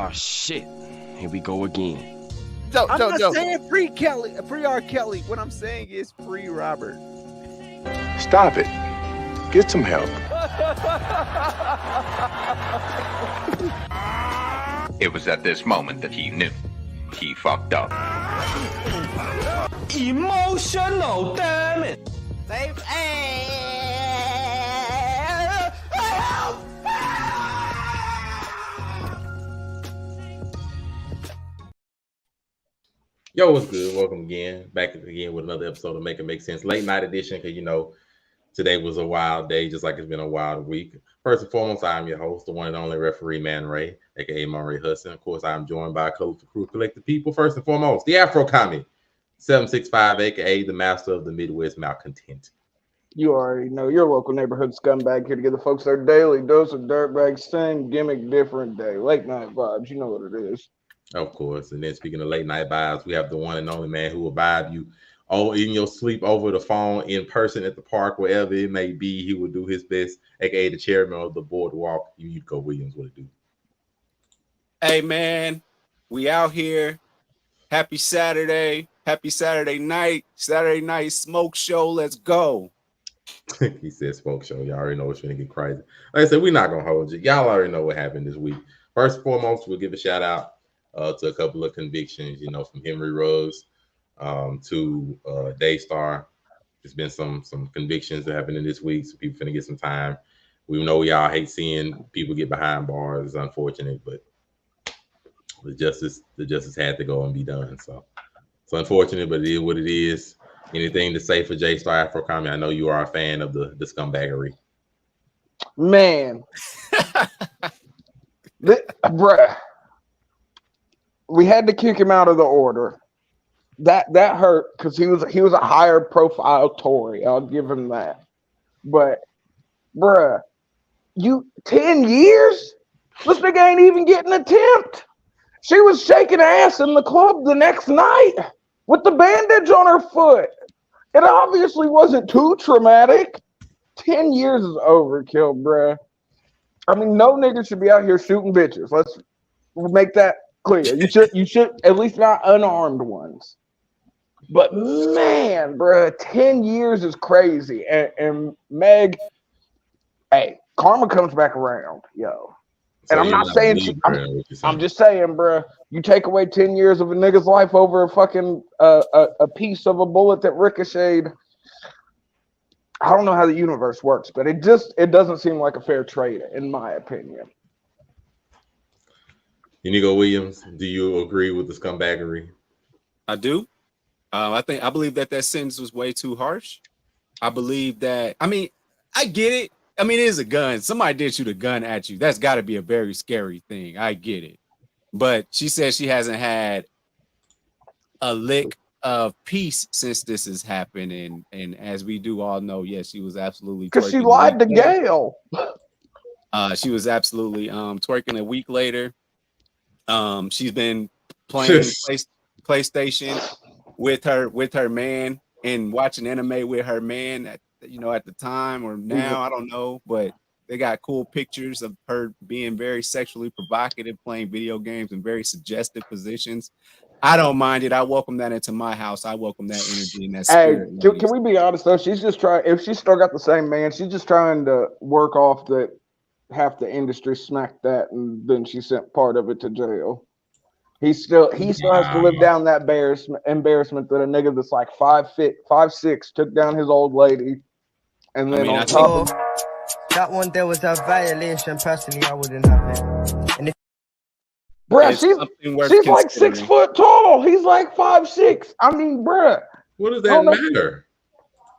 Oh shit. Here we go again. I'm not saying free Kelly, free R. Kelly. What I'm saying is free Robert. Stop it. Get some help. It was at this moment that he knew. He fucked up. Emotional damage. Yo, what's good? Welcome again. Back again with another episode of Make It Make Sense. Late night edition, because today was a wild day, just like it's been a wild week. First and foremost, I'm your host, the one and only referee, Man Ray, aka Monterey Hudson. Of course, I'm joined by a colorful crew of collective people. First and foremost, the Afro Commie, 765, aka the master of the Midwest malcontent. You already know your local neighborhood scumbag here to give the folks their daily dose of dirtbag, same gimmick, different day. Late night vibes, you know what it is. Of course. And then speaking of late night vibes, we have the one and only man who will vibe you in your sleep, over the phone, in person, at the park, wherever it may be. He will do his best, aka the chairman of the boardwalk. You go Williams, what it do? Hey man, we out here. Happy Saturday night. Saturday night smoke show. Let's go. He said smoke show. Y'all already know it's gonna get crazy. Like I said, we're not gonna hold you. Y'all already know what happened this week. First and foremost, we'll give a shout out to a couple of convictions, from Henry Ruggs to Daystar. There's been some convictions that happened in this week, so people finna get some time. We know y'all hate seeing people get behind bars. It's unfortunate, but the justice had to go and be done. So it's unfortunate, but it is what it is. Anything to say for J-Star Afro Commie? I know you are a fan of the scumbaggery. Man. Bruh. We had to kick him out of the order. That hurt because he was a higher profile Tory. I'll give him that. But bruh, 10 years? This nigga ain't even getting an attempt. She was shaking ass in the club the next night with the bandage on her foot. It obviously wasn't too traumatic. 10 years is overkill, bruh. I mean, no nigga should be out here shooting bitches. Let's make that clear. You should at least not unarmed ones. But man, bro, 10 years is crazy. And Meg, hey, karma comes back around, yo. And I'm not saying I'm just saying, bro, you take away 10 years of a nigga's life over a fucking a piece of a bullet that ricocheted. I don't know how the universe works, but it doesn't seem like a fair trade, in my opinion. Inigo Williams, do you agree with the scumbaggery? I do. I believe that sentence was way too harsh. I believe that. I mean, I get it. I mean, it is a gun. Somebody did shoot a gun at you. That's got to be a very scary thing. I get it. But she says she hasn't had a lick of peace since this has happened. And as we do all know, yes, she was absolutely because she lied to Gail. She was absolutely twerking a week later. She's been playing PlayStation with her man and watching anime with her man at the time or now, I don't know, but they got cool pictures of her being very sexually provocative, playing video games in very suggestive positions. I don't mind it. I welcome that into my house. I welcome that energy and that spirit. Hey, can we be honest though? She's just trying. If she still got the same man, she's just trying to work off that half the industry smacked that, and then she sent part of it to jail. He still has to live down that embarrassment that a nigga that's like 5'6" took down his old lady, and then on top of that one, there was a violation. Personally, I wouldn't have it. And if bruh, she's like 6 foot tall. He's like 5'6". I mean, bruh. What does that matter?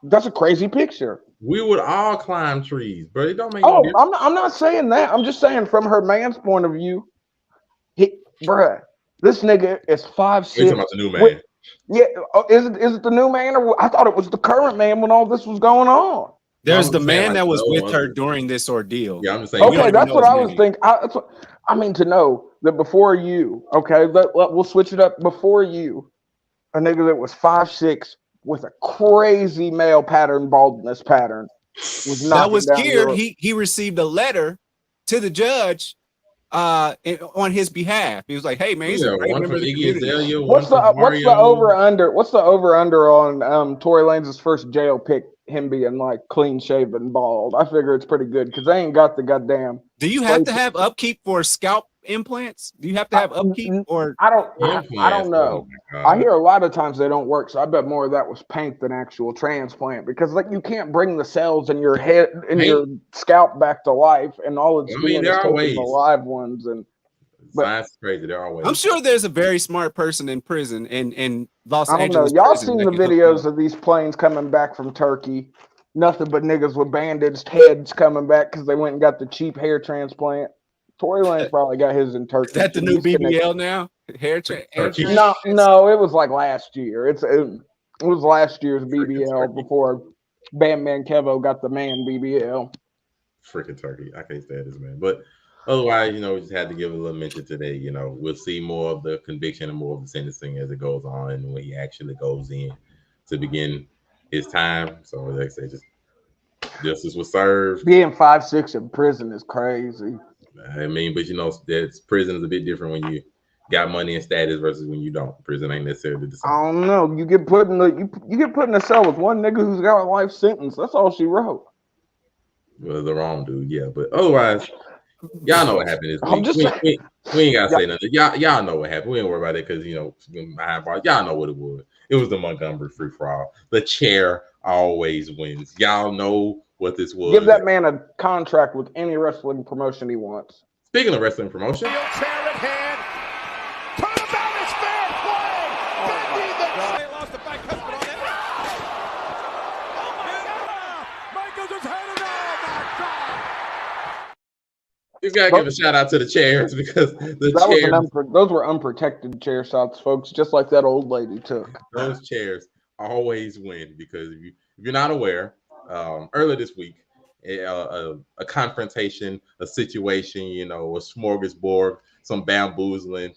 That's a crazy picture. We would all climb trees, but it don't make no difference. I'm not saying that. I'm just saying from her man's point of view, bruh, this nigga is 5'6". You're talking about the new man. Is it the new man? Or I thought it was the current man when all this was going on. There's the man that was with her during this ordeal. Yeah, I'm just saying. Okay, that's what I was thinking. I mean to know that before you, okay, we'll switch it up. Before you, a nigga that was 5'6" with a crazy male pattern baldness pattern was that was here. He received a letter to the judge on his behalf. He was like, "Hey man, he's a great one member from of the Iggy community." Azalea, What's one the from Mario. What's the over under on Tory Lanez's first jail pick? Him being like clean shaven, bald. I figure it's pretty good because they ain't got the goddamn. Do you have to have upkeep for scalp implants? Do you have to have upkeep or? I don't Implants, know. oh my I God. hear a lot of times they don't work, so I bet more of that was paint than actual transplant because like you can't bring the cells in your head in your scalp back to life, and all it's I mean, doing there is are taking the ways. live ones. And but Science is crazy. There are ways. I'm sure there's a very smart person in prison in Los I don't know. Angeles. Y'all prison seen that the can hook videos you. of these planes coming back from Turkey? Nothing but niggas with bandaged heads coming back because they went and got the cheap hair transplant. Tory Lanez probably got his in Turkey. Is that the too. new He's connected. BBL now? Hair Turkey. No, it was like last year. It was last year's BBL before Bam Kevo got the man BBL. Freaking Turkey. I can't stand this man. But otherwise, we just had to give a little mention today. We'll see more of the conviction and more of the sentencing as it goes on and when he actually goes in to begin his time. So like I say, just justice was served. Being 5'6" in prison is crazy. I mean, but that's prison is a bit different when you got money and status versus when you don't. Prison ain't necessarily the same. I don't know. You get put in you get put in a cell with one nigga who's got a life sentence. That's all she wrote. Well, the wrong dude, yeah. But otherwise, y'all know what happened this I'm week. just We ain't gotta say nothing. Y'all know what happened. We ain't worry about it because behind bars, y'all know what it was. It was the Montgomery free for all. The chair always wins. Y'all know what this was. Give that man a contract with any wrestling promotion he wants. Speaking of wrestling promotion, you gotta give a shout out to the chairs because those were unprotected chair shots, folks, just like that old lady took. Those chairs always win because if you're not aware, earlier this week, a confrontation, a situation, a smorgasbord, some bamboozling,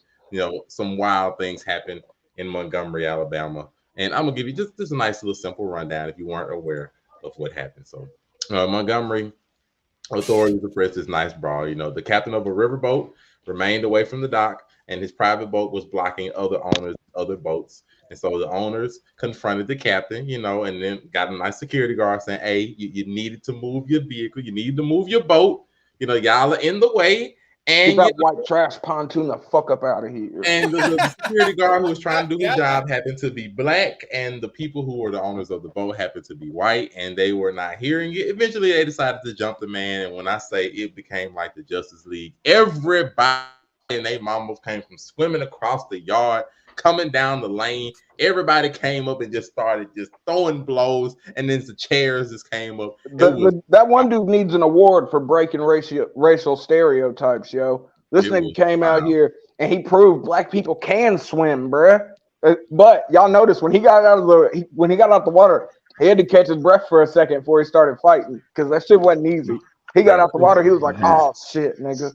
some wild things happened in Montgomery, Alabama. And I'm gonna give you just a nice little simple rundown if you weren't aware of what happened. So Montgomery authorities suppressed this nice brawl. The captain of a riverboat remained away from the dock, and his private boat was blocking other owners, other boats. And so the owners confronted the captain, and then got a nice security guard saying, "Hey, you needed to move your vehicle. You needed to move your boat. Y'all are in the way." And get that white trash pontoon the fuck up out of here. And the security guard who was trying to do his job happened to be black, and the people who were the owners of the boat happened to be white, and they were not hearing it. Eventually, they decided to jump the man, and when I say it became like the Justice League, everybody and their mamas came from swimming across the yard, coming down the lane. Everybody came up and just started just throwing blows, and then the chairs just came up. That one dude needs an award for breaking racial stereotypes, yo. This nigga came out here and he proved black people can swim, bruh. But y'all notice when he got out the water, he had to catch his breath for a second before he started fighting because that shit wasn't easy. He got out the water, he was like, "Oh shit, nigga."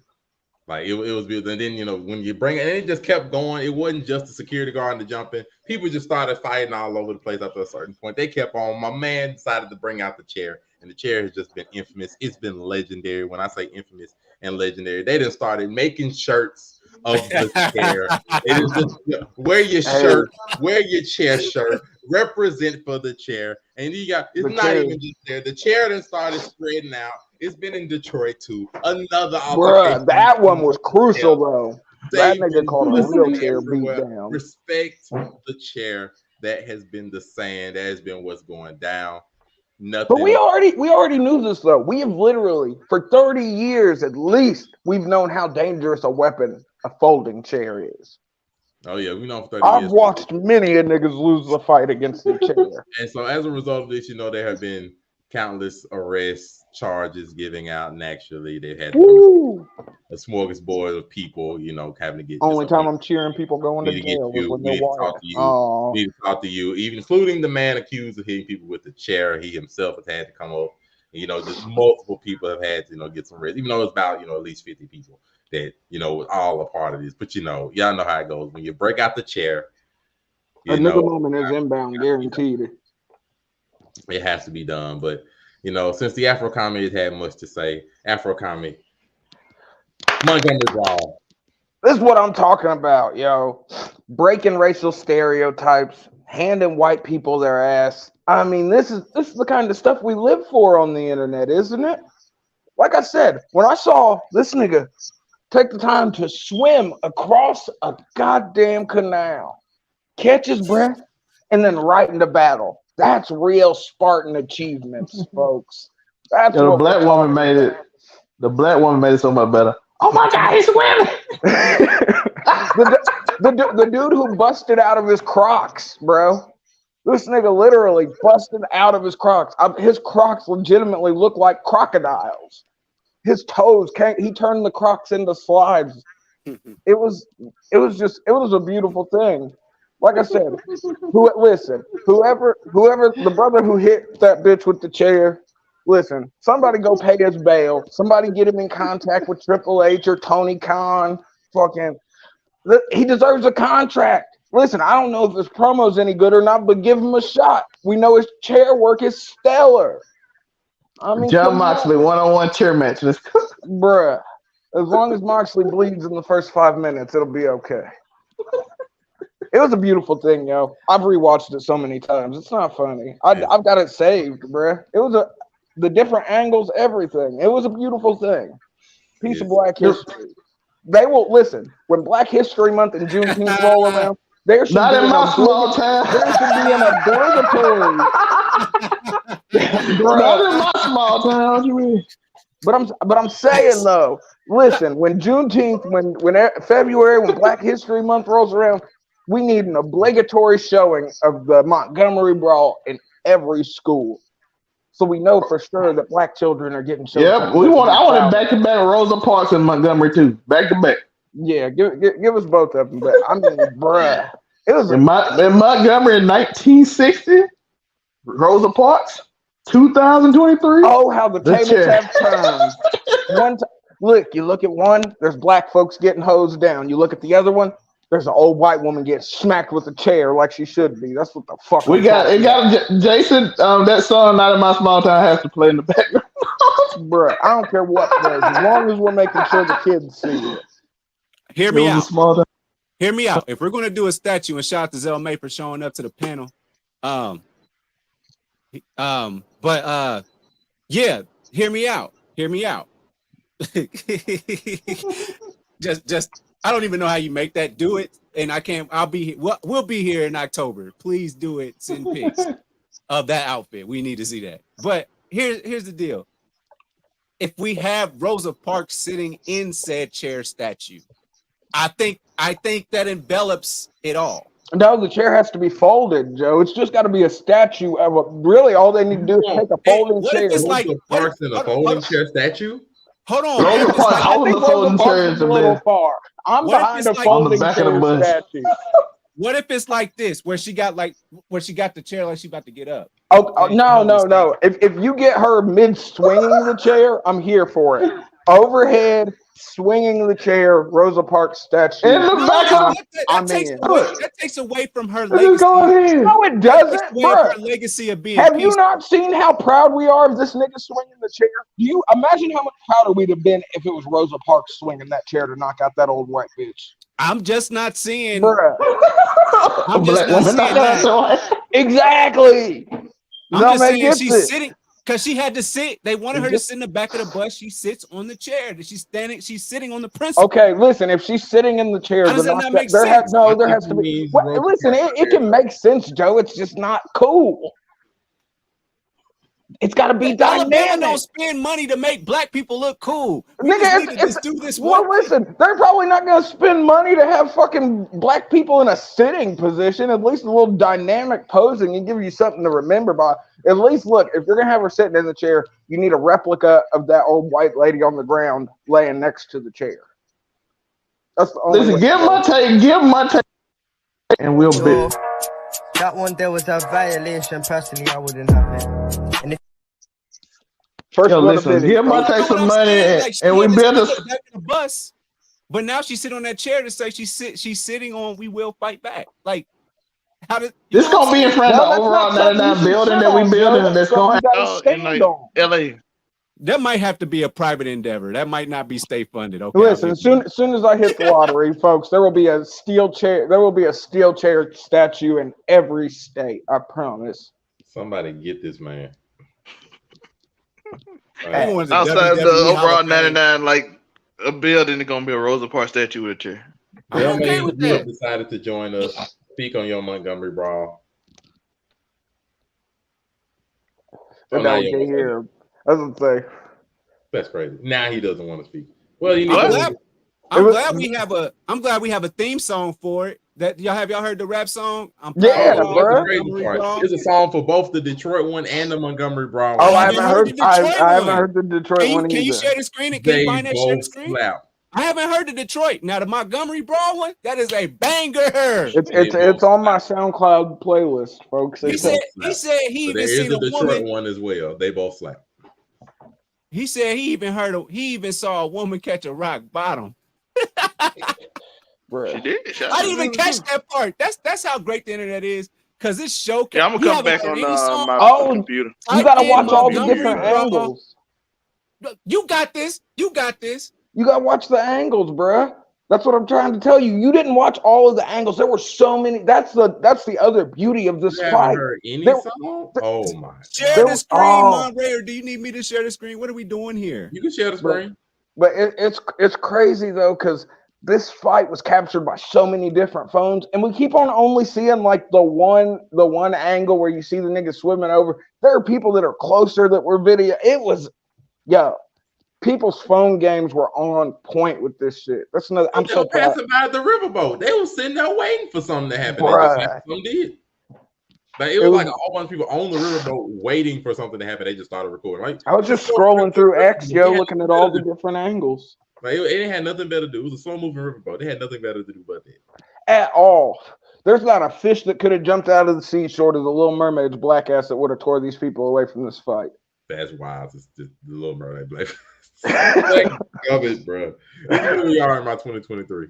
Like it was beautiful. And then when you bring it, and it just kept going. It wasn't just the security guard and the jumping. People just started fighting all over the place after a certain point. They kept on. My man decided to bring out the chair, and the chair has just been infamous. It's been legendary. When I say infamous and legendary, they just started making shirts of the chair. It is just wear your shirt, wear your chair shirt, represent for the chair. And it's not even just there. The chair that started spreading out. It's been in Detroit too. Another bruh, that one was crucial though. That nigga called a real chair beat down. Respect the chair. That has been the saying. That has been what's going down. Nothing. But we already knew this though. We have literally for 30 years at least we've known how dangerous a weapon a folding chair is. Oh yeah, we know for 30 years. I've watched many a niggas lose the fight against the chair. And so as a result of this, there have been countless arrests, charges giving out, and actually they've had a smorgasbord of people, having to get. Only time I'm cheering people going to jail was when they're white. Need to talk to you, even including the man accused of hitting people with the chair. He himself has had to come up. Just multiple people have had to, get some rest, even though it's about, at least 50 people that, all a part of this. But y'all know how it goes. When you break out the chair, a nigga moment is inbound, guaranteed. It has to be done. But since the Afro Comic has had much to say, Afro Comic, Montgomery Brawl. This is what I'm talking about, yo. Breaking racial stereotypes, handing white people their ass. I mean, this is the kind of stuff we live for on the internet, isn't it? Like I said, when I saw this nigga take the time to swim across a goddamn canal, catch his breath, and then right into battle. That's real Spartan achievements, folks. That's the what black woman made it. The black woman made it so much better. Oh my God, he's swimming! the dude who busted out of his Crocs, bro. This nigga literally busted out of his Crocs. His Crocs legitimately look like crocodiles. His toes he turned the Crocs into slides. It was a beautiful thing. Like I said, whoever the brother who hit that bitch with the chair, listen, somebody go pay his bail. Somebody get him in contact with Triple H or Tony Khan. He deserves a contract. Listen, I don't know if his promo's any good or not, but give him a shot. We know his chair work is stellar. I mean, John Moxley, one-on-one chair match. Let's go. Bruh. As long as Moxley bleeds in the first 5 minutes, it'll be okay. It was a beautiful thing, yo. I've rewatched it so many times. It's not funny. I've got it saved, bruh. It was the different angles, everything. It was a beautiful thing. Piece of Black history. They will listen when Black History Month and Juneteenth roll around. There should Not be in my small town. There should be an obligatory. Not in my small town. What you mean? But I'm saying though, listen, when Juneteenth, when February, when Black History Month rolls around, we need an obligatory showing of the Montgomery Brawl in every school, so we know for sure that Black children are getting. Yep, I want it back to back Rosa Parks in Montgomery too, back to back. Yeah, give us both of them. But I mean, bruh, it was in Montgomery in 1960. Rosa Parks, 2023. Oh, how the tables have turned. Look, you look at one, there's Black folks getting hosed down. You look at the other one, there's an old white woman getting smacked with a chair like she should be. That's what the fuck. Jason. That song "Not in My Small Town" has to play in the background. Bruh, I don't care what plays, as long as we're making sure the kids see it. Hear me out. Hear me out. If we're going to do a statue, and shout out to Zell May for showing up to the panel. Yeah, hear me out. Hear me out. just I don't even know how you make that. Do it, and I can't. We'll be here in October. Please do it. Send pics of that outfit. We need to see that. But here's the deal. If we have Rosa Parks sitting in said chair statue, I think that envelops it all. No, the chair has to be folded, Joe. It's just got to be a statue of a. Really, all they need to do is take a folding chair. It's like Parks in a folding chair statue. Hold on. I think Rosa Parks is a little far. I'm behind a folding chair statue. What if it's like this, where she got the chair like she about to get up? Oh, no. If you get her mid swinging the chair, I'm here for it. Overhead, swinging the chair, Rosa Parks statue. In the back that takes away from her legacy. No, it doesn't, bro. Her legacy of being. Have you not seen how proud we are of this nigga swinging the chair? Do you imagine how much prouder we'd have been if it was Rosa Parks swinging that chair to knock out that old white bitch? I'm just not seeing. Bruh. I'm just not seeing that. Exactly. I'm just saying she's sitting. Because she had to sit. They wanted her to sit in the back of the bus. She sits on the chair. She's sitting on the principal. Okay, listen. If she's sitting in the chair, how does that not make sense? There has to be. Well, listen, it can make sense, Joe. It's just not cool. It's got to be dynamic. Alabama don't spend money to make Black people look cool. Just do this. Well, listen, they're probably not going to spend money to have fucking Black people in a sitting position. At least a little dynamic posing and give you something to remember by. At least, look, if you're going to have her sitting in the chair, you need a replica of that old white lady on the ground laying next to the chair. That's the only way. Listen, give my take, and we'll bet. That one there was a violation. Personally, I wouldn't have it. And give my take some money, and we build a bus. But now she's sitting on that chair to say she's sitting on "We Will Fight Back." Like, how did this gonna be in front of the overall 99 building that we building, and that's gonna in like LA? that might have to be a private endeavor. That might not be state funded. Okay. Listen, as soon as I hit the lottery, folks, there will be a steel chair. There will be a steel chair statue in every state. I promise. Somebody get this man. Outside the overall 99, like a building, it's gonna be a Rosa Parks statue with a chair. I'm okay with that. Decided to join us. Speak on your Montgomery Brawl. That was here. I was gonna say. That's crazy. Now he doesn't want to speak. Well, you need I'm glad we have a theme song for it. That y'all heard the rap song? Yeah, bro. It's a song for both the Detroit one and the Montgomery Brawl. Oh, I haven't heard the Detroit one either. Can you share the screen? Can you find that share the screen? I haven't heard the Detroit. Now the Montgomery Brawl one, that is a banger. It's on my SoundCloud playlist, folks. He said he even seen a Detroit one as well. They both slap. He said he even saw a woman catch a rock bottom. She did. I didn't even catch that part. That's how great the internet is. Cause it's showcase. Yeah, I'm gonna come back on my computer. You gotta watch all the different angles. You got this. You gotta watch the angles, bruh. That's what I'm trying to tell you. You didn't watch all of the angles. There were so many. That's the other beauty of this fight. Song? Oh my! Share the screen, Monray, or do you need me to share the screen? What are we doing here? You can share the screen. But it's crazy though, because this fight was captured by so many different phones, and we keep on only seeing like the one angle where you see the nigga swimming over. There are people that are closer that were video. It was, people's phone games were on point with this shit. That's another. I'm so proud. Passing by the riverboat. They were sitting there waiting for something to happen. Some did. Like it was like a whole bunch of people on the riverboat waiting for something to happen. They just started recording. Like I was just scrolling through X, looking at all the different angles. Like it had nothing better to do. It was a slow moving riverboat. They had nothing better to do but that. At all. There's not a fish that could have jumped out of the sea short of the Little Mermaid's black ass that would have tore these people away from this fight. That's wild. It's the Little Mermaid black. Love it, bro. Here we are in my 2023.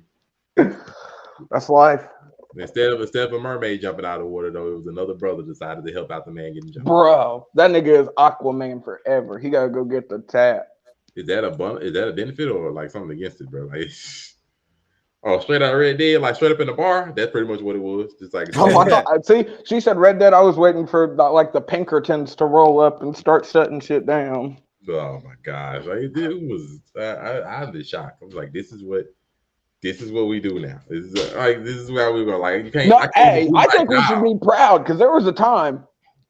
That's life. Instead of a mermaid jumping out of the water, though, it was another brother decided to help out the man getting jumped. Bro, that nigga is Aquaman forever. He gotta go get the tap. Is that a benefit or like something against it, bro? Like, straight out Red Dead, like straight up in the bar. That's pretty much what it was. Just like see, she said Red Dead. I was waiting for like the Pinkertons to roll up and start shutting shit down. Oh my gosh, like it was. I was shocked. I was like, this is what we do now. This is where we go. Like you can't. No, I think we should be proud because there was a time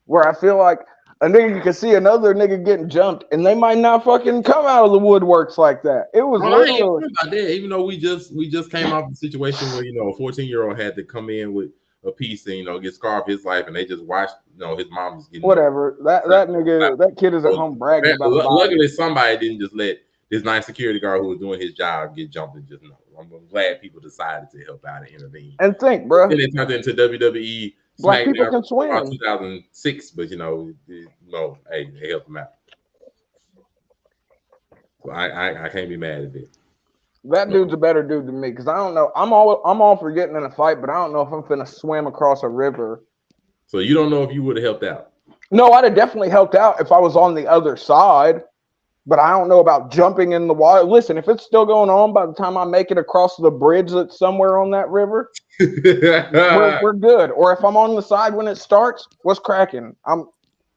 where I feel like a nigga could see another nigga getting jumped, and they might not fucking come out of the woodworks like that. It was literally, even though we just came off a situation where a 14-year-old had to come in with a piece and get scarred his life, and they just watched his mom just getting whatever. That nigga, that kid is at home bragging about. Luckily, somebody didn't just let this nice security guard who was doing his job get jumped and just I'm glad people decided to help out and intervene. And think, bro, and it turned into WWE. Black people can swim. 2006, but hey, they helped them out. So I can't be mad at it. That dude's a better dude than me because I don't know. I'm all for getting in a fight, but I don't know if I'm finna swim across a river. So you don't know if you would have helped out? No, I'd have definitely helped out if I was on the other side. But I don't know about jumping in the water. Listen, if it's still going on by the time I make it across the bridge that's somewhere on that river, we're good. Or if I'm on the side when it starts, what's cracking?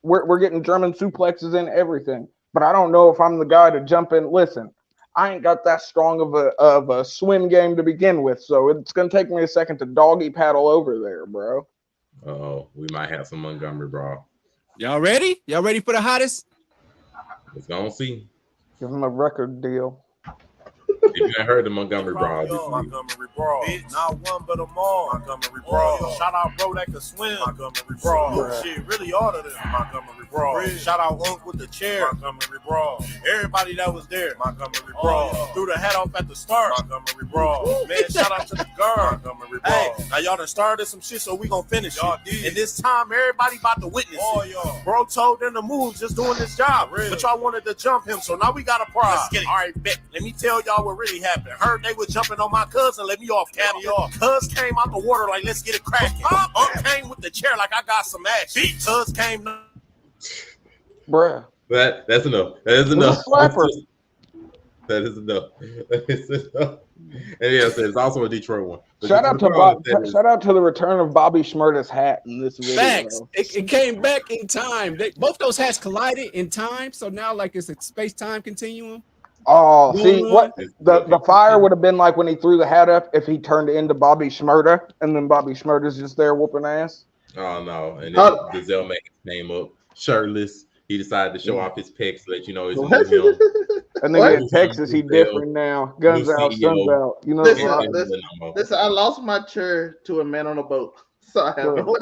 We're getting German suplexes and everything. But I don't know if I'm the guy to jump in. Listen, I ain't got that strong of a swim game to begin with, so it's gonna take me a second to doggy paddle over there, bro. Oh, we might have some Montgomery Brawl. Y'all ready? Y'all ready for the hottest? Let's go and see. Give him a record deal. If you ain't heard the Montgomery Brawl, Montgomery Brawl. Not one but them all. Montgomery Brawl. Shout out bro that can swim. Montgomery Brawl. Shit, really order them. Montgomery Brawl. Shout out Unc with the chair. Montgomery Brawl. Everybody that was there. Montgomery Brawl. Threw the hat off at the start. Montgomery Brawl. Man, shout out to the girl. Montgomery Brawl. Hey, now y'all done started some shit, so we gonna finish it. And this time, everybody about to witness it. Bro told them to move, just doing his job. But y'all wanted to jump him, so now we got a prize. Let's get it. All right, bet. Let me tell y'all what really happened. Heard they were jumping on my cousin, let me off, Captain. Cuz came out the water like, let's get it cracking. Came with the chair like I got some action. Cuz came. Bruh. That's enough. That is It enough. was a slapper. That is enough. That is enough. And yeah, so there's also a Detroit one. But Shout just out to to throw out Bob. that is- Shout out to the return of Bobby Schmurda's hat in this video. Facts. It came back in time. Both those hats collided in time, so now like it's a space-time continuum. Oh, Going see on. what the fire would have been like when he threw the hat up if he turned into Bobby Schmurda, and then Bobby Schmurda's just there whooping ass. Oh no! And then the Zelmack came up shirtless. He decided to show off his pecs to let you know he's a new him. And then in Texas, he different now. Guns out, suns out. You know. Listen, I lost my chair to a man on a boat, so I have no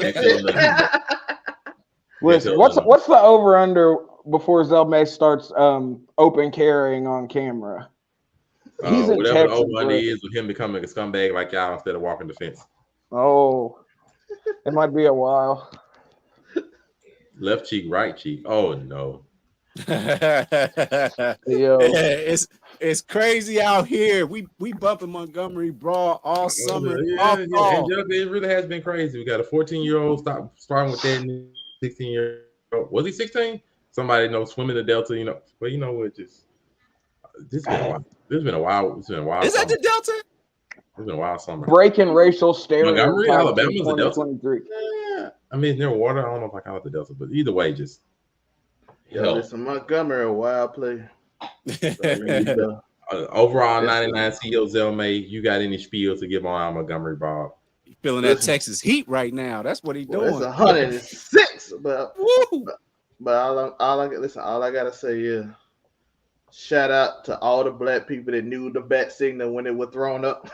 Listen, what's the over under before Zelmack starts open carrying on camera? He's in whatever Texas, the over under bro. is with him becoming a scumbag like y'all instead of walking the fence. Oh, it might be a while. Left cheek, right cheek. Oh no. Yo. It's crazy out here. We bumping Montgomery Brawl all summer. Yeah. Angelica, it really has been crazy. We got a 14-year-old starting with that 16-year-old. Was he 16? Somebody knows swimming the Delta, you know. But you know what? This has been a while. It's been a while. Is that the Delta? It's been a wild summer. Breaking racial stereotypes. Montgomery, Alabama is the Delta. 2023. Yeah. I mean, near water. I don't know if I call it the Delta, but either way, just listen, Montgomery a wild player. Overall 99 CEO Zelmay, you got any spiel to give on Montgomery Bob? Feeling that Texas heat right now. That's what he's doing. It's 106, but all I gotta say is shout out to all the black people that knew the bat signal when it was thrown up.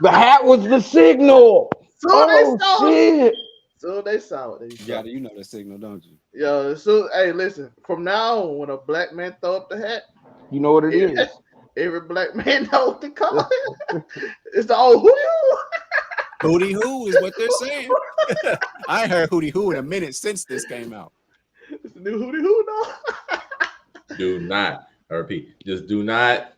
The hat was the signal. Shit. So they saw it. You know the signal, don't you? Yo, so hey, listen. From now on, when a black man throw up the hat, you know what it is. Every black man knows what to call it. It's the old hootie hootie hoo is what they're saying. I ain't heard hootie hoo in a minute since this came out. It's the new hootie hoo now. Do not, I repeat, just do not.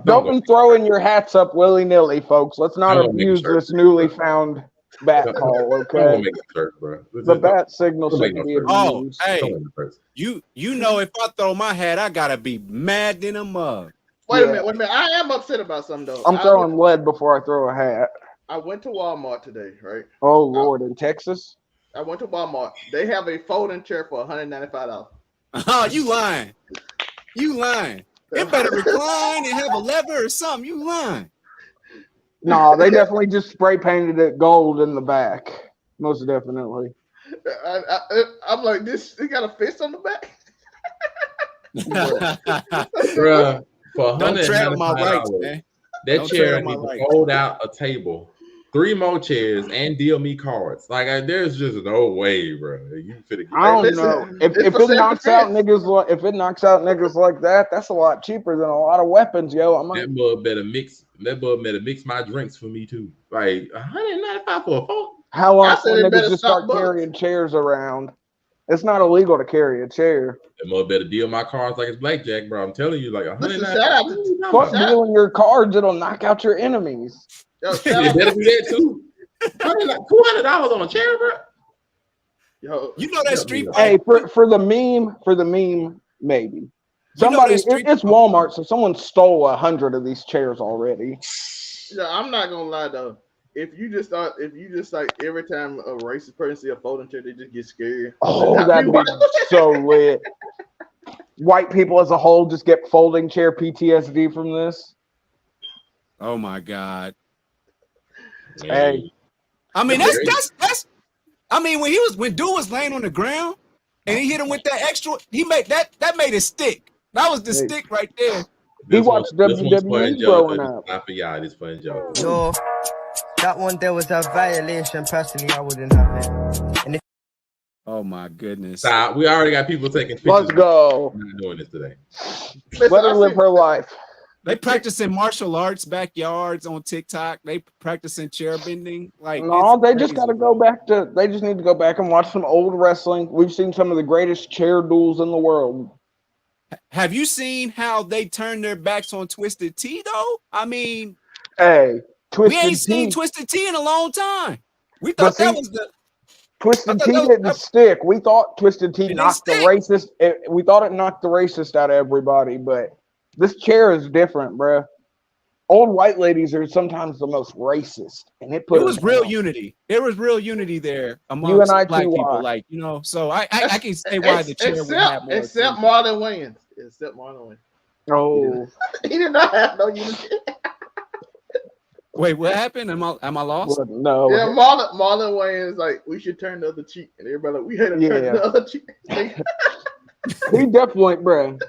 Don't be throwing your hats up willy nilly, folks. Let's not abuse this newly found bat call. Okay, the bat signal should be abused. Oh, hey, you know, if I throw my hat, I gotta be mad in a mug. Wait a minute. I am upset about something though. I'm throwing lead before I throw a hat. I went to Walmart today, right? Oh Lord, in Texas. I went to Walmart. They have a folding chair for $195. Oh, you lying? You lying? It better recline and have a lever or something. You lying? No, they definitely just spray painted it gold in the back. Most definitely. I'm like, this. They got a fist on the back. Bruh, for don't tread on my rights, man. That chair needs to fold out a table, 3 more chairs, and deal me cards. Like there's just no way, bro. You finna I don't know if it knocks out niggas like that. That's a lot cheaper than a lot of weapons, yo. That bud better mix my drinks for me too. Like $195 for a phone. How long niggas just start carrying chairs around? It's not illegal to carry a chair. That mother better deal my cards like it's blackjack, bro. I'm telling you, like $195. Fuck dealing your cards, it'll knock out your enemies. Yo, they better do that too. $200 on a chair, bro. Yo, you know that street. Hey, for the meme, maybe. Somebody, it's Walmart, so someone stole 100 of these chairs already. Yeah, I'm not gonna lie though. If you just like every time a racist person see a folding chair, they just get scared. Oh, that'd be so lit. White people as a whole just get folding chair PTSD from this. Oh my God. Hey, I mean that's. I mean when dude was laying on the ground and he hit him with that extra, he made that made it stick. That was the stick right there. He watched WWE growing up. Not for y'all, this fun joke. No, that one there was a violation. Personally, I wouldn't have it. And if oh my goodness. Stop. We already got people taking pictures. Let's go. We're not doing this today. Let her live her life. They practicing martial arts backyards on TikTok. They practicing chair bending. Like no, they just got to go back to. They just need to go back and watch some old wrestling. We've seen some of the greatest chair duels in the world. Have you seen how they turn their backs on Twisted Tea though? I mean, hey, we ain't seen Twisted Tea in a long time. We thought that was the. Twisted Tea didn't stick. We thought Twisted Tea knocked the racist. We thought it knocked the racist out of everybody, but this chair is different, bruh. Old white ladies are sometimes the most racist, and it was real unity. There was real unity there amongst black people, like So I can say why the chair would have more. Except Marlon Wayans. Oh, he did not have no unity. Wait, what happened? Am I lost? Well, no. Yeah, Marlon Wayans like we should turn the other cheek, and everybody like we had to turn the other cheek. He definitely, bruh.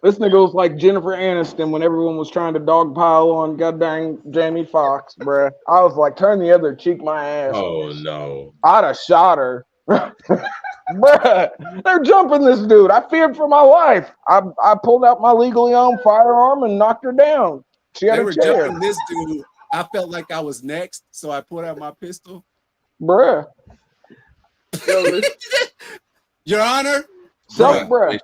This nigga was like Jennifer Aniston when everyone was trying to dogpile on goddamn Jamie Foxx, bruh. I was like, turn the other cheek, my ass. Oh no! I'd have shot her, bruh. They're jumping this dude. I feared for my life. I pulled out my legally owned firearm and knocked her down. She had a chair. Jumping this dude. I felt like I was next, so I pulled out my pistol. Bruh. Your Honor. Self-defense,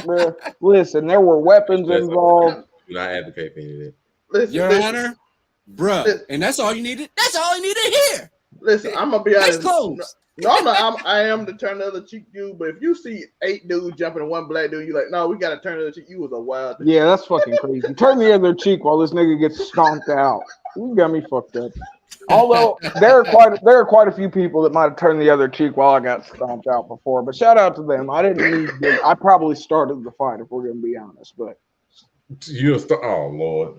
bruh. Listen, there were weapons involved. Do not advocate for any of that. Listen, Your Honor, bruh. And that's all you needed? That's all you needed to hear. Listen, I'm going to be honest. Close. I am the turn the other cheek dude, but if you see 8 dudes jumping and 1 black dude, you're like, no, we got to turn the other cheek. You was a wild dude. Yeah, that's fucking crazy. Turn the other cheek while this nigga gets stomped out. You got me fucked up. Although there are quite a few people that might have turned the other cheek while I got stomped out before, but shout out to them. I probably started the fight if we're gonna be honest, but oh Lord.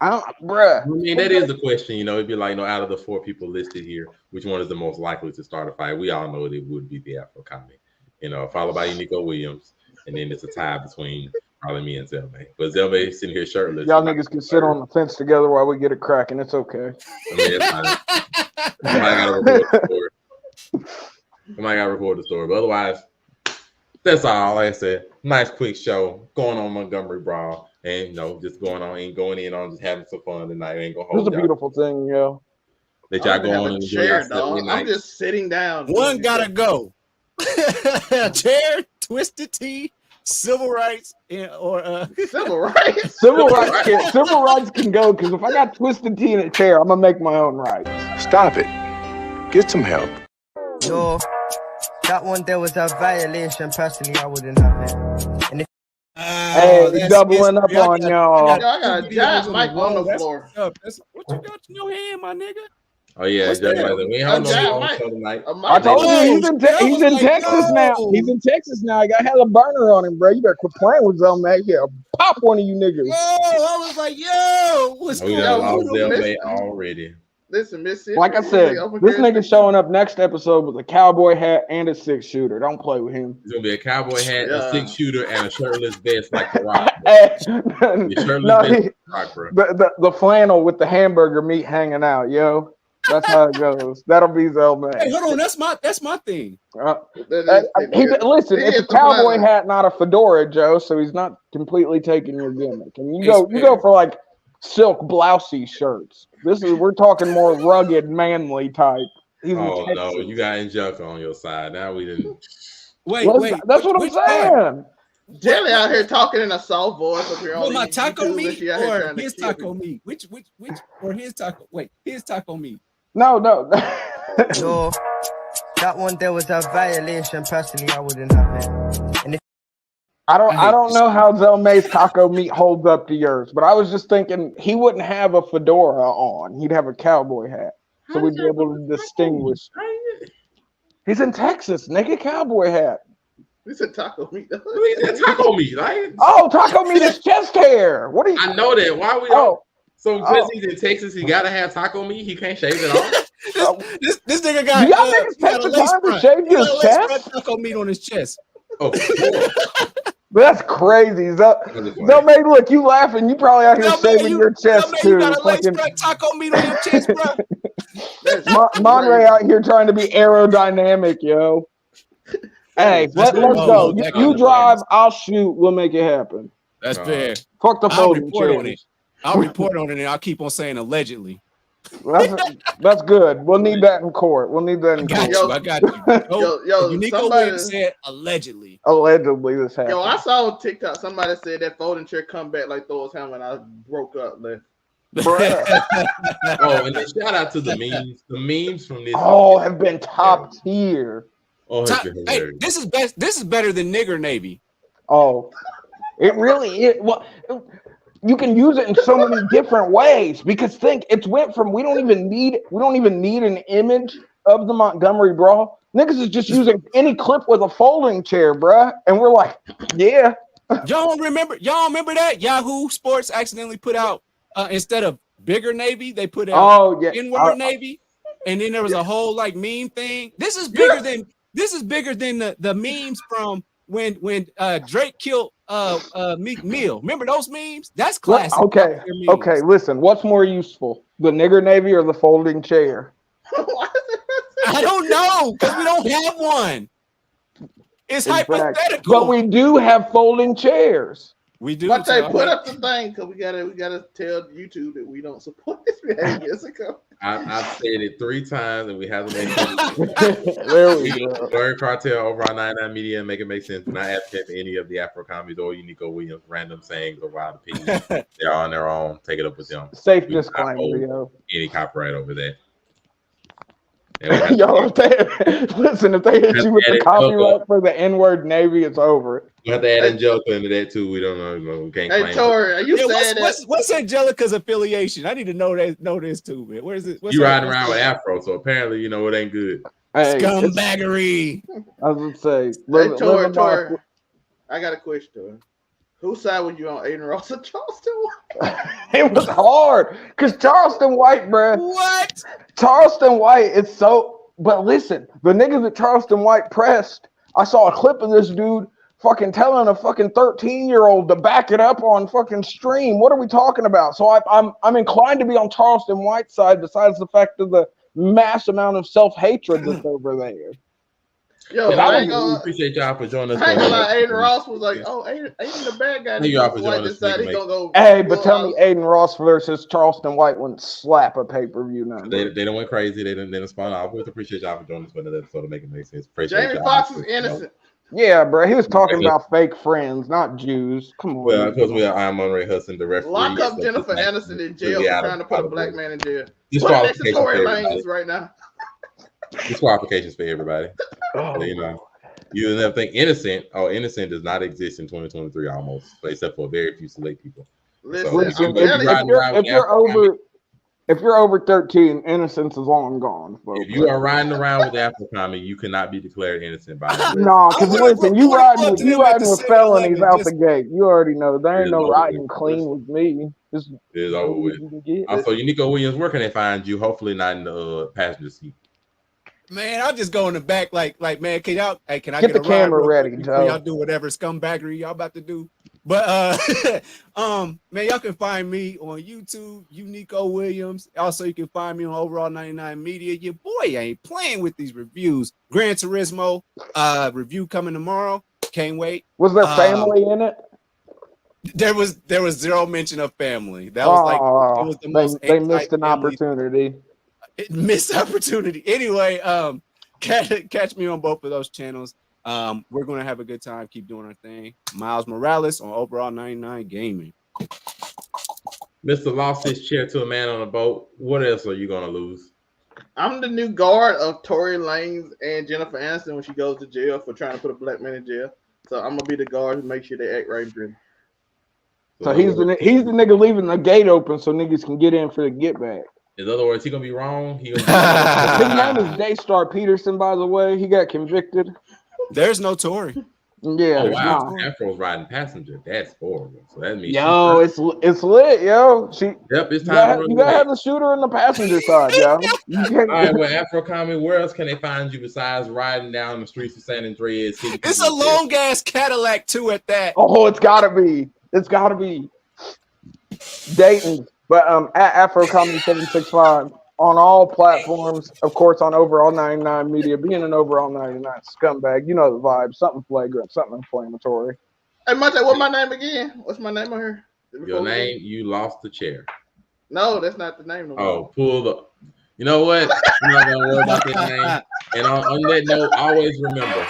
Bruh. I mean, that is the question, it'd be like, out of the 4 people listed here, which one is the most likely to start a fight? We all know that it would be the Afro Comic, followed by Nico Williams, and then it's a tie between probably me and Zelme. But Zelme sitting here shirtless. Y'all niggas can sit on the fence together while we get it cracking. It's okay. I mean, it's fine. Somebody gotta record the story. But otherwise, that's all. Like I said, nice quick show going on Montgomery Brawl. And just going in on just having some fun tonight. Ain't gonna hold. It's a beautiful thing, yo. Let y'all go on and enjoy your I'm just sitting down. One gotta go. Chair, Twisted Tea, civil rights, or civil rights. Civil rights can go because if I got Twisted Tea in a chair, I'm gonna make my own rights. Stop it. Get some help. Yo, that one there was a violation. Personally, I wouldn't have it. And if hey, doubling up on y'all. I got a giant mic on the floor. What you got in your hand, my nigga? Oh yeah, we ain't holding no show tonight. I told you he's in Texas now. He's in Texas now. He got hella burner on him, bro. You better quit playing with Zelme. Yeah, pop one of you niggas. I was like, what's going on? Already. Listen, Mississippi. Like I said, this nigga showing up next episode with a cowboy hat and a 6-shooter. Don't play with him. It's gonna be a cowboy hat, a 6-shooter, and a shirtless vest like the Rock. The flannel with the hamburger meat hanging out, yo. That's how it goes. That'll be Zelme. Hey, hold on. That's my thing. Listen, it's a cowboy hat, not a fedora, Joe. So he's not completely taking your gimmick. And you go for like silk blousey shirts. We're talking more rugged, manly type. Oh no, you got Angelica on your side. Now we didn't. Wait. That's what I'm saying. Jelly out here talking in a soft voice up here on my taco meat or his taco meat? Which or his taco? Wait, his taco meat. No. Yo, that one there was a violation. Personally, I wouldn't have it. And I don't know how Zelme's taco meat holds up to yours, but I was just thinking he wouldn't have a fedora on. He'd have a cowboy hat. So we'd be able to distinguish. He's in Texas, nigga, cowboy hat. He said taco meat. Taco meat, right? Oh, taco meat is chest hair. What are you? I know that. Why we don't? So because he's in Texas, he gotta have taco meat. He can't shave it off. this nigga got. Y'all niggas take the time to shave your chest? Taco meat on his chest. Oh, that's crazy. Zelme, look, you laughing. You probably out here shaving your chest too. You got a lace front taco meat on your chest, bro. Monray out here trying to be aerodynamic, yo. Hey, let's go. You drive, I'll shoot. We'll make it happen. That's fair. Fuck the folding chairs. I'll report on it and I'll keep on saying allegedly. That's good. We'll need that in court. I got you. Unico Williams said allegedly. Allegedly, this happened. Yo, I saw on TikTok somebody said that folding chair come back like Thor's hammer and I broke up. Oh, and then shout out to the memes. The memes from this have been top tier. Oh, hey, this is best. This is better than nigger Navy. Oh, it really is. Well, you can use it in so many different ways because it's went from we don't even need an image of the Montgomery Brawl. Niggas is just using any clip with a folding chair, bruh. And we're like, yeah. Y'all remember that? Yahoo Sports accidentally put out instead of bigger Navy, they put out N-word Navy. And then there was a whole like meme thing. This is bigger than the memes from when Drake killed Meek Mill. Remember those memes? That's classic. Okay, listen, what's more useful? The nigger Navy or the folding chair? I don't know because we don't have one. It's hypothetical. But we do have folding chairs. We do. But they put up the thing because we gotta tell YouTube that we don't support this behavior. I've said it 3 times and we haven't made it. There we go. Learn Cartel over on 99 Media and make it make sense. Do not advocate for any of the Afro comedies or Unico Williams random sayings or wild opinions. They're on their own. Take it up with them. Safe disclaimer, yo. Any copyright over that. Yo, if they hit you with the copyright for the N-word Navy, it's over. You have to add Angelica into that too. We don't know. We can't claim. Hey, Tori, are you saying what's Angelica's affiliation? I need to know this too, man. Where is it? You riding around with Afro, so apparently you know it ain't good. Hey, scumbaggery. I was gonna say, Tori, I got a question. Whose side were you on, Aiden Ross or Charleston White? It was hard because Charleston White, bruh. What? Charleston White is so. But listen, the niggas that Charleston White pressed, I saw a clip of this dude fucking telling a fucking 13-year-old to back it up on fucking stream. What are we talking about? So I'm inclined to be on Charleston White's side, besides the fact of the mass amount of self-hatred that's over there. Yo, I appreciate y'all for joining us. I ain't gonna lie, Aiden Ross was like, "Oh, Aiden the bad guy." Thank y'all for joining us. Hey, but tell me, Aiden Ross versus Charleston White wouldn't slap a pay-per-view now. They don't went crazy. They didn't spawn off. We appreciate y'all for joining us for another episode to make it make sense. Jamie Foxx is innocent. Yeah, bro, he was talking about fake friends, not Jews. Come on. Well, because we are Montgomery Hudson, the referee. Lock up Jennifer Aniston in jail for trying to put a black man in jail. Disqualifications for everybody right now. Disqualifications for everybody. So, you know. You never think innocent. Oh, innocent does not exist in 2023 almost, except for very few select people. Listen, so, if you're over 13, innocence is long gone. Folks. If you are riding around with Afro comic, you cannot be declared innocent by that. No, because listen, you riding with felonies out the gate. You already know there ain't no riding clean with me. It is over with. Also, Unico Williams, where can they find you? Hopefully not in the passenger seat. Man, I'll just go in the back, like man, can I get the camera ready, Joe? Y'all do whatever scumbaggery y'all about to do. But man, y'all can find me on YouTube, Unico Williams. Also, you can find me on Overall 99 Media. Your boy ain't playing with these reviews. Gran Turismo review coming tomorrow. Can't wait. Was there family in it? There was zero mention of family. That was it was the most. They missed an opportunity. Missed opportunity. Anyway, catch me on both of those channels. We're gonna have a good time. Keep doing our thing. Miles Morales on Overall 99 Gaming. Mr. lost his chair to a man on a boat. What else are you gonna lose? I'm the new guard of Tory Lanez and Jennifer Aniston when she goes to jail for trying to put a black man in jail. So I'm gonna be the guard who makes sure they act right and pretty. So he's the nigga leaving the gate open so niggas can get in for the get back. In other words, he gonna be wrong. His name is Daystar Peterson, by the way. He got convicted. There's no Tory. Yeah. Oh, wow. Afro's riding passenger. That's horrible. So that means it's lit, yo. It's time. You gotta have the shooter in the passenger side, yo. All right, well, Afro Comic, where else can they find you besides riding down the streets of San Andreas? It's a long ass Cadillac too at that. Oh, it's gotta be. It's gotta be. Dayton. But at Afro Comedy 765 on all platforms, of course, on Overall 99 Media, being an Overall 99 scumbag, you know the vibe, something flagrant, something inflammatory. Hey, Monte, what's my name again? What's my name on here? Your name, you lost the chair. No, that's not the name. Oh, pull up. You know what? I'm not gonna worry about that name. And on that note, always remember.